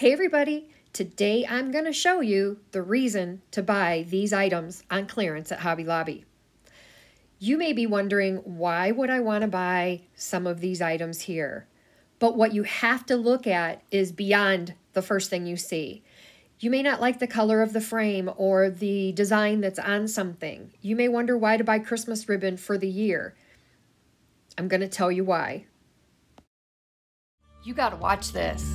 Hey everybody, today I'm going to show you the reason to buy these items on clearance at Hobby Lobby. You may be wondering, why would I want to buy some of these items here? But what you have to look at is beyond the first thing you see. You may not like the color of the frame or the design that's on something. You may wonder why to buy Christmas ribbon for the year. I'm going to tell you why. You got to watch this.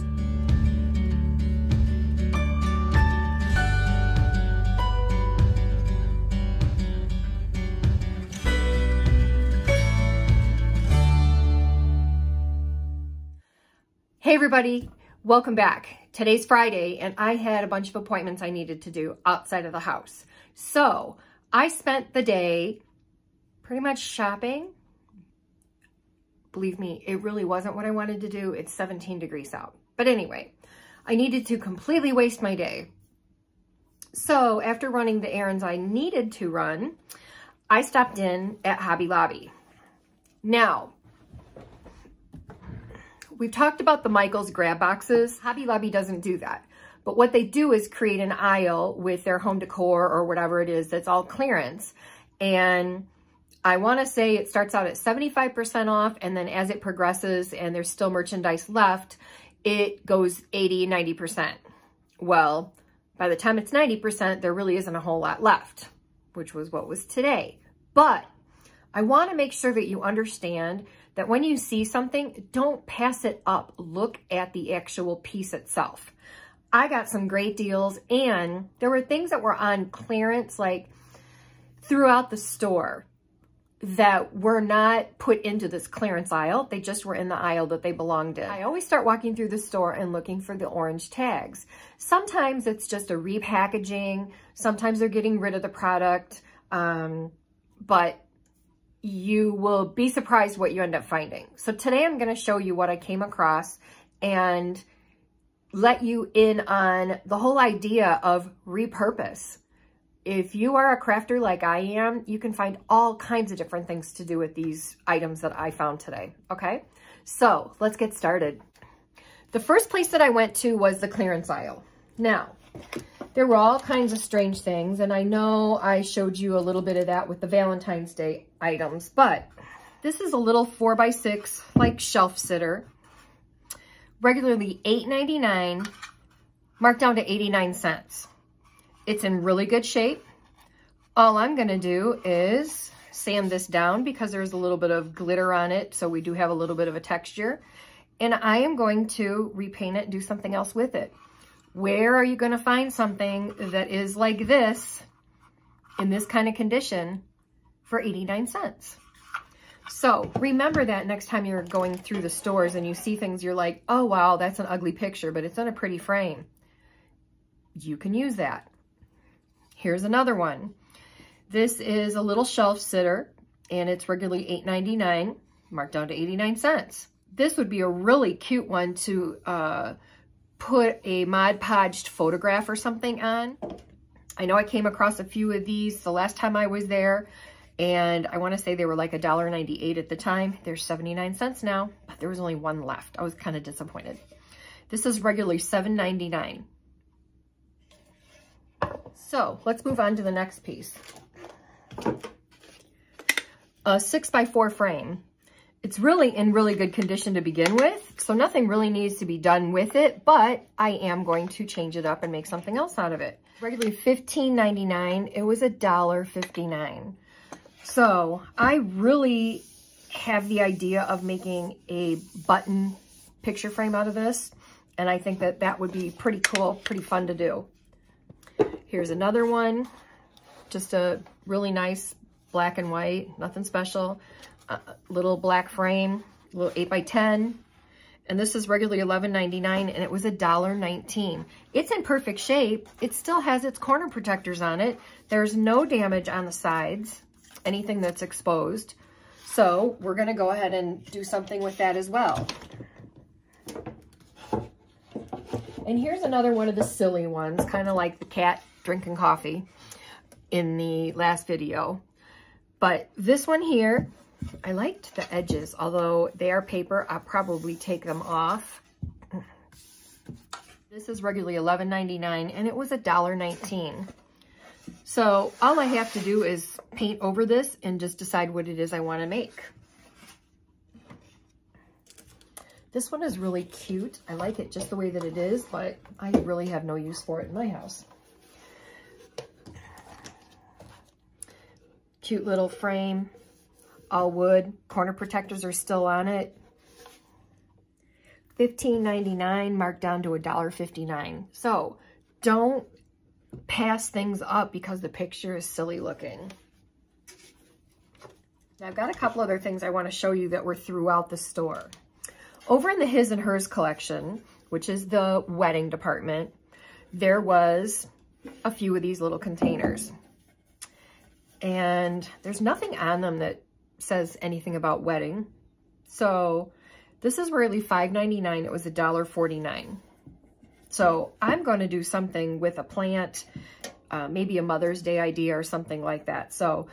Hey everybody, welcome back. Today's Friday and I had a bunch of appointments I needed to do outside of the house. So I spent the day pretty much shopping. Believe me, it really wasn't what I wanted to do. It's 17 degrees out. But anyway, I needed to completely waste my day. So after running the errands I needed to run, I stopped in at Hobby Lobby. Now, we've talked about the Michaels grab boxes. Hobby Lobby doesn't do that. But what they do is create an aisle with their home decor or whatever it is that's all clearance. And I want to say it starts out at 75% off, and then as it progresses and there's still merchandise left, it goes 80, 90%. Well, by the time it's 90%, there really isn't a whole lot left, which was what was today. But I want to make sure that you understand that when you see something, don't pass it up. Look at the actual piece itself. I got some great deals, and there were things that were on clearance like throughout the store that were not put into this clearance aisle. They just were in the aisle that they belonged in. I always start walking through the store and looking for the orange tags. Sometimes it's just a repackaging. Sometimes they're getting rid of the product, but you will be surprised what you end up finding. So today I'm going to show you what I came across and let you in on the whole idea of repurpose. If you are a crafter like I am, you can find all kinds of different things to do with these items that I found today. Okay, so let's get started. The first place that I went to was the clearance aisle. Now, there were all kinds of strange things, and I know I showed you a little bit of that with the Valentine's Day items, but this is a little 4x6 like shelf sitter, regularly $8.99, marked down to 89 cents. It's in really good shape. All I'm going to do is sand this down because there's a little bit of glitter on it, so we do have a little bit of a texture, and I am going to repaint it and do something else with it. Where are you going to find something that is like this in this kind of condition for 89 cents? So remember that next time you're going through the stores and you see things, you're like, oh, wow, that's an ugly picture, but it's in a pretty frame. You can use that. Here's another one. This is a little shelf sitter, and it's regularly $8.99, marked down to 89 cents. This would be a really cute one to put a Mod Podged photograph or something on. I know I came across a few of these the last time I was there, and I want to say they were like $1.98 at the time. They're 79 cents now, but there was only one left. I was kind of disappointed. This is regularly $7.99. So let's move on to the next piece. A 6x4 frame. It's really in really good condition to begin with, so nothing really needs to be done with it, but I am going to change it up and make something else out of it. Regularly $15.99, it was $1.59. So I really have the idea of making a button picture frame out of this, and I think that that would be pretty cool, pretty fun to do. Here's another one, just a really nice black and white, nothing special. Little black frame, little 8x10, and this is regularly $11.99, and it was $1.19. It's in perfect shape. It still has its corner protectors on it. There's no damage on the sides, anything that's exposed. So we're going to go ahead and do something with that as well. And here's another one of the silly ones, kind of like the cat drinking coffee in the last video. But this one here, I liked the edges, although they are paper, I'll probably take them off. This is regularly $11.99 and it was $1.19. So all I have to do is paint over this and just decide what it is I want to make. This one is really cute. I like it just the way that it is, but I really have no use for it in my house. Cute little frame, all wood. Corner protectors are still on it. $15.99 marked down to $1.59. So don't pass things up because the picture is silly looking. Now I've got a couple other things I want to show you that were throughout the store. Over in the His and Hers collection, which is the wedding department, there was a few of these little containers. And there's nothing on them that says anything about wedding. So this is really $5.99. It was $1.49. So I'm going to do something with a plant, maybe a Mother's Day idea or something like that. So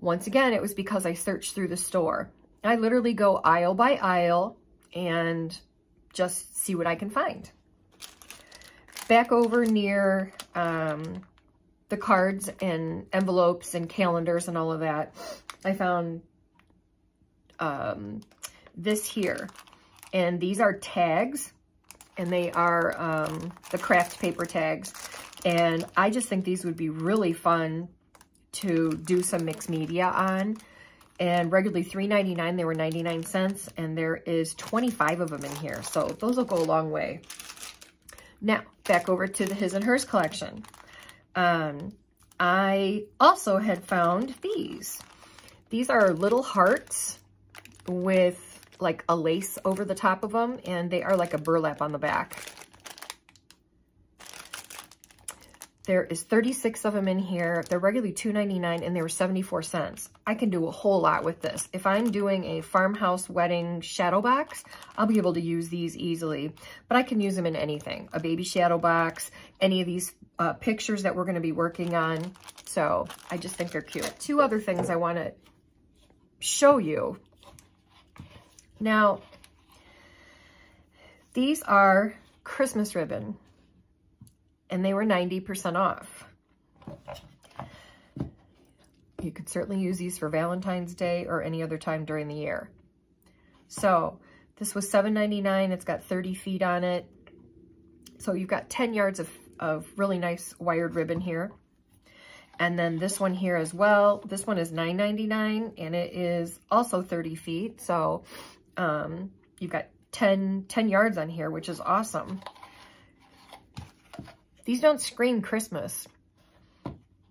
once again, it was because I searched through the store. I literally go aisle by aisle and just see what I can find. Back over near the cards and envelopes and calendars and all of that, I found this here. And these are tags, and they are the craft paper tags. And I just think these would be really fun to do some mixed media on. And regularly $3.99, they were 99 cents, and there is 25 of them in here. So those will go a long way. Now, back over to the His and Hers collection. I also had found these. These are little hearts with like a lace over the top of them, and they are like a burlap on the back. There is 36 of them in here. They're regularly $2.99 and they were 74 cents. I can do a whole lot with this. If I'm doing a farmhouse wedding shadow box, I'll be able to use these easily, but I can use them in anything. A baby shadow box, any of these pictures that we're going to be working on. So I just think they're cute. Two other things I want to show you. Now, these are Christmas ribbon, and they were 90% off. You could certainly use these for Valentine's Day or any other time during the year. So this was $7.99. It's got 30 feet on it. So you've got 10 yards of really nice wired ribbon here. And then this one here as well. This one is $9.99 and it is also 30 feet. So you've got 10 yards on here, which is awesome. These don't scream Christmas.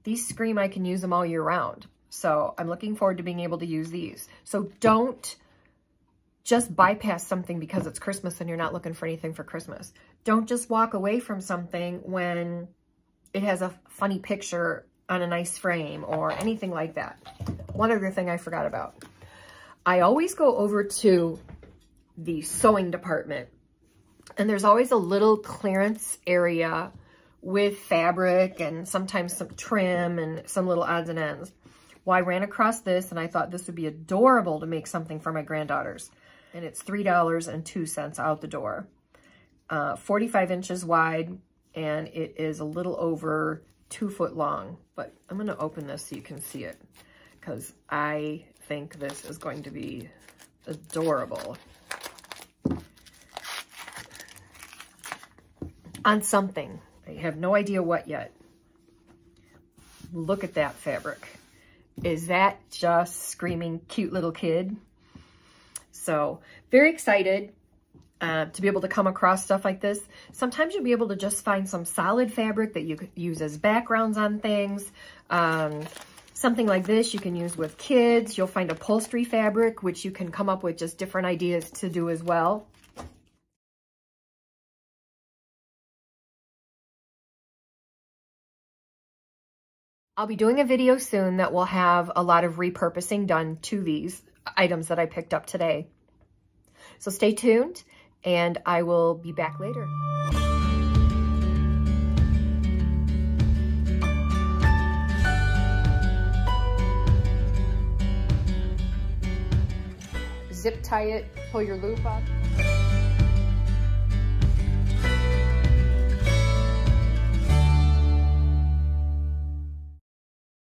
These scream I can use them all year round. So I'm looking forward to being able to use these. So don't just bypass something because it's Christmas and you're not looking for anything for Christmas. Don't just walk away from something when it has a funny picture on a nice frame or anything like that. One other thing I forgot about. I always go over to the sewing department, and there's always a little clearance area with fabric and sometimes some trim and some little odds and ends. Well, I ran across this and I thought this would be adorable to make something for my granddaughters. And it's $3.02 out the door. 45 inches wide, and it is a little over 2 foot long. But I'm going to open this so you can see it, because I think this is going to be adorable. On something. I have no idea what yet. Look at that fabric. Is that just screaming cute little kid? So very excited to be able to come across stuff like this. Sometimes you'll be able to just find some solid fabric that you could use as backgrounds on things. Something like this you can use with kids. You'll find upholstery fabric, which you can come up with just different ideas to do as well. I'll be doing a video soon that will have a lot of repurposing done to these items that I picked up today. So stay tuned, and I will be back later. Zip tie it, pull your loop up.